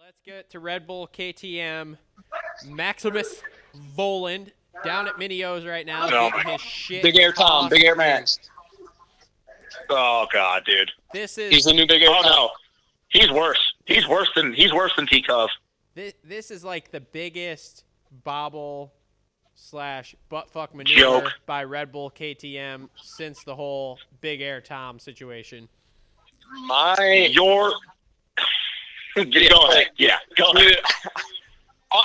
Let's get to Redbull KTM. Maximus Vohland down at Mini O's right now, getting his shit. Big Air Tom, Big Air Max. Oh God, dude. He's the new Big Air Tom. No, he's worse. He's worse than T-Cov. This is like the biggest bobble / buttfuck maneuver joke by Redbull KTM since the whole Big Air Tom situation. Go ahead. Yeah, go ahead.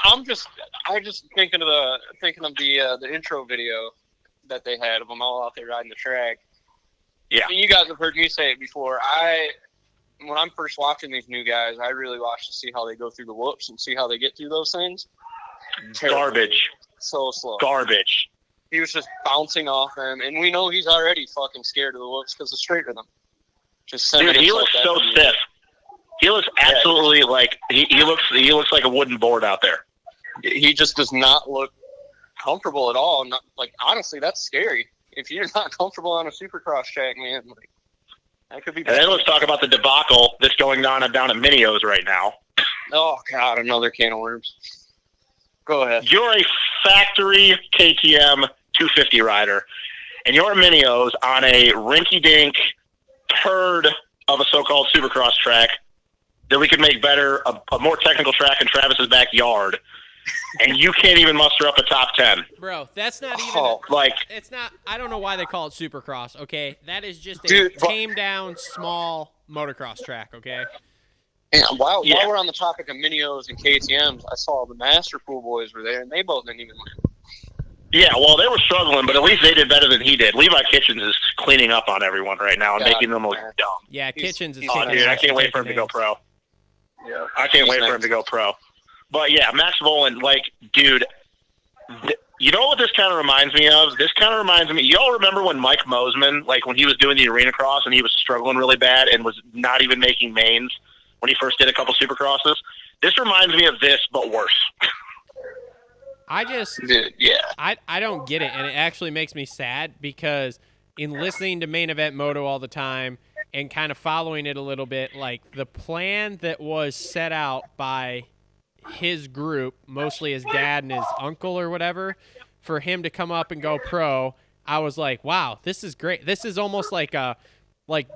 I'm just thinking of the intro video that they had of them all out there riding the track. Yeah. I mean, you guys have heard me say it before. When I'm first watching these new guys, I really watch to see how they go through the whoops and see how they get through those things. Garbage. So slow. Garbage. He was just bouncing off them, and we know he's already fucking scared of the whoops because of straight rhythm. Dude, he looks so stiff. He looks absolutely like he looks like a wooden board out there. He just does not look comfortable at all. Not, like, honestly, that's scary. If you're not comfortable on a Supercross track, man, like, that could be bad. And then let's talk about the debacle that's going on down at Mini O's right now. Oh God, another can of worms. Go ahead. You're a factory KTM 250 rider, and you're Mini O's on a rinky-dink turd of a so-called Supercross track that we could make better, a more technical track in Travis's backyard, and you can't even muster up a top 10. Bro, that's not even it's not. I don't know why they call it Supercross. Okay, that is just a tame down small motocross track. Okay. And while we're on the topic of Mini O's and KTM's, I saw the Master Pool boys were there, and they both didn't even win. Yeah, well, they were struggling, but at least they did better than he did. Levi Kitchens is cleaning up on everyone right now and making them look dumb. Yeah, Kitchens is dude, I can't wait for him to go pro. Yeah, I can't wait for him to go pro. But yeah, Max Vohland, like, dude, you know what this kind of reminds me of? This kind of reminds me. Y'all remember when Mike Mosman, like when he was doing the arena cross and he was struggling really bad and was not even making mains when he first did a couple Supercrosses? This reminds me of this, but worse. I don't get it, and it actually makes me sad because in listening to Main Event Moto all the time and kind of following it a little bit, like the plan that was set out by his group, mostly his dad and his uncle or whatever, for him to come up and go pro, I was like, wow, this is great. This is almost like like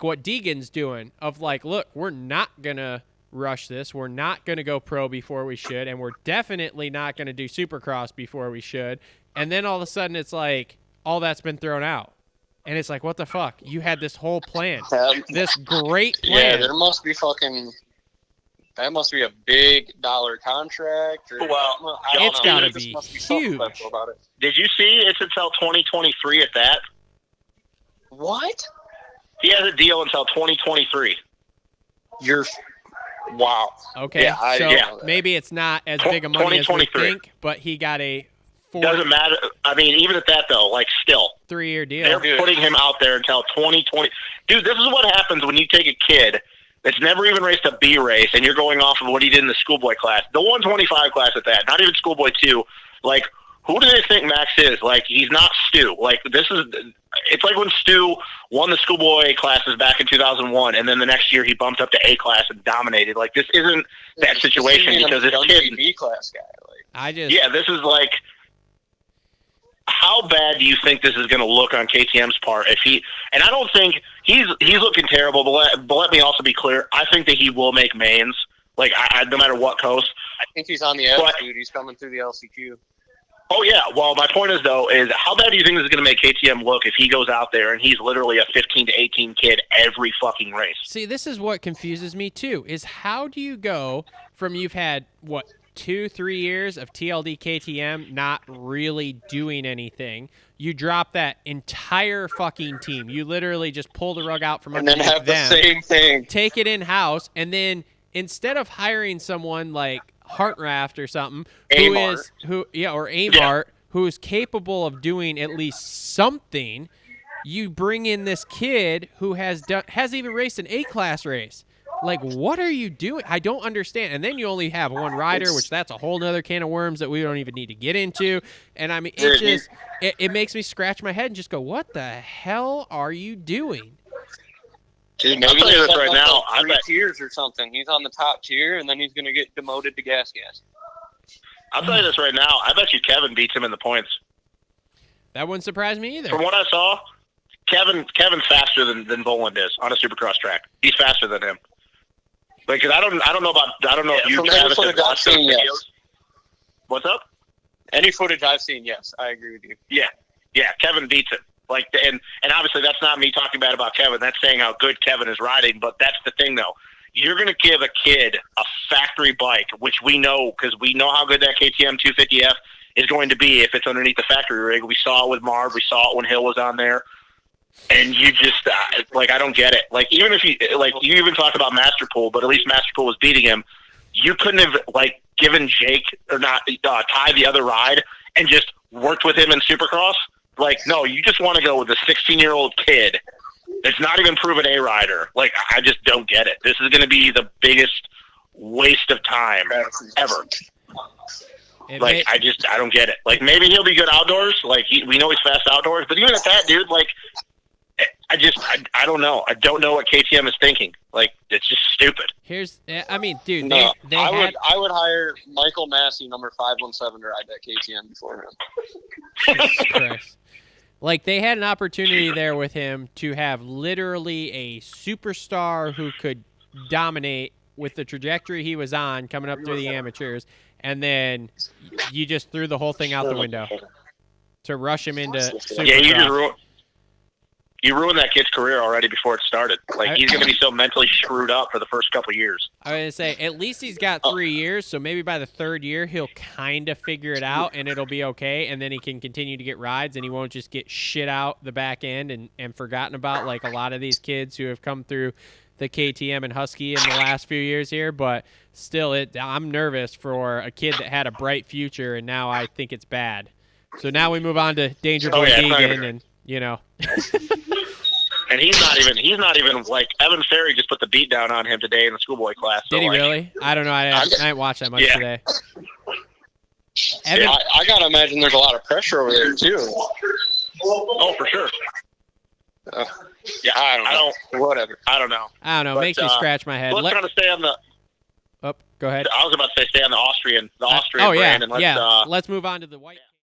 what Deegan's doing of like, look, we're not going to rush this. We're not going to go pro before we should, and we're definitely not going to do Supercross before we should. And then all of a sudden it's like all that's been thrown out. And it's like, what the fuck? You had this whole plan. This great plan. Yeah, that must be a big dollar contract. Well, it's got to be huge. Did you see it's until 2023 at that? What? He has a deal until 2023. Wow. Okay, so maybe it's not as big a money as we think, but he got a doesn't matter. I mean, even at that, though, like, still. 3-year deal. They're putting him out there until 2020. Dude, this is what happens when you take a kid that's never even raced a B race, and you're going off of what he did in the schoolboy class. The 125 class at that, not even schoolboy 2. Like, who do they think Max is? Like, he's not Stu. Like, it's like when Stu won the schoolboy classes back in 2001, and then the next year he bumped up to A class and dominated. Like, this isn't that situation because this kid. B class guy. Like, this is like. How bad do you think this is going to look on KTM's part? And I don't think he's looking terrible, but let me also be clear. I think that he will make mains, like no matter what coast. I think he's on the edge, dude. He's coming through the LCQ. Oh yeah. Well, my point is how bad do you think this is going to make KTM look if he goes out there and he's literally a 15 to 18 kid every fucking race? See, this is what confuses me too. Is how do you go from you've had 2-3 years of TLD KTM not really doing anything. You drop that entire fucking team. You literally just pull the rug out from underneath them. And then have the same thing. Take it in-house, and then instead of hiring someone like Hartraft or something, who is capable of doing at least something, you bring in this kid who hasn't even raced an A-class race. Like, what are you doing? I don't understand. And then you only have one rider, which that's a whole nother can of worms that we don't even need to get into. And, I mean, it makes me scratch my head and just go, what the hell are you doing? Dude, I'll maybe tell you they're this right setting up, now. like, I three bet tiers or something. He's on the top tier, and then he's going to get demoted to gas. I'll tell you this right now. I bet you Kevin beats him in the points. That wouldn't surprise me either. From what I saw, Kevin's faster than Vohland is on a Supercross track. He's faster than him. Like, 'cause I don't know if you from Travis, any footage have I've watched those seen, videos. yes. What's up? Any footage I've seen, yes, I agree with you. Yeah, Kevin beats him. Like, and obviously that's not me talking bad about Kevin. That's saying how good Kevin is riding. But that's the thing, though. You're going to give a kid a factory bike, which we know because we know how good that KTM 250F is going to be if it's underneath the factory rig. We saw it with Marv. We saw it when Hill was on there. And you just, like, I don't get it. Like, even if you, like, you even talked about Masterpool, but at least Masterpool was beating him. You couldn't have, like, given Jake, or not, Ty the other ride and just worked with him in Supercross. Like, no, you just want to go with a 16-year-old kid that's not even proven A rider. Like, I just don't get it. This is going to be the biggest waste of time ever. I don't get it. Like, maybe he'll be good outdoors. Like, we know he's fast outdoors. But even at that, dude, like, I don't know. I don't know what KTM is thinking. Like, it's just stupid. I mean, dude, No, they I would hire Michael Massey, number 517, to ride that KTM before him. Jesus Christ. Like, they had an opportunity there with him to have literally a superstar who could dominate with the trajectory he was on coming up through the amateurs, and then you just threw the whole thing out the window to rush him into Supercross. Yeah, you ruined that kid's career already before it started. Like, he's going to be so mentally screwed up for the first couple of years. I was going to say, at least he's got 3 years, so maybe by the third year he'll kind of figure it out, and it'll be okay, and then he can continue to get rides, and he won't just get shit out the back end and forgotten about like a lot of these kids who have come through the KTM and Husky in the last few years here. But still, I'm nervous for a kid that had a bright future, and now I think it's bad. So now we move on to Danger Boy Deegan, and, you know. And he's not even like, Evan Ferry just put the beat down on him today in the schoolboy class. Did he really? I don't know. I didn't watch that much today. Evan, I gotta imagine there's a lot of pressure over there too. Oh, for sure. Yeah, I don't know. Whatever. I don't know. But, makes me scratch my head. Let's kind of stay on the. Oh, go ahead. I was about to say stay on the Austrian oh, brand, yeah, and let's let's move on to the white.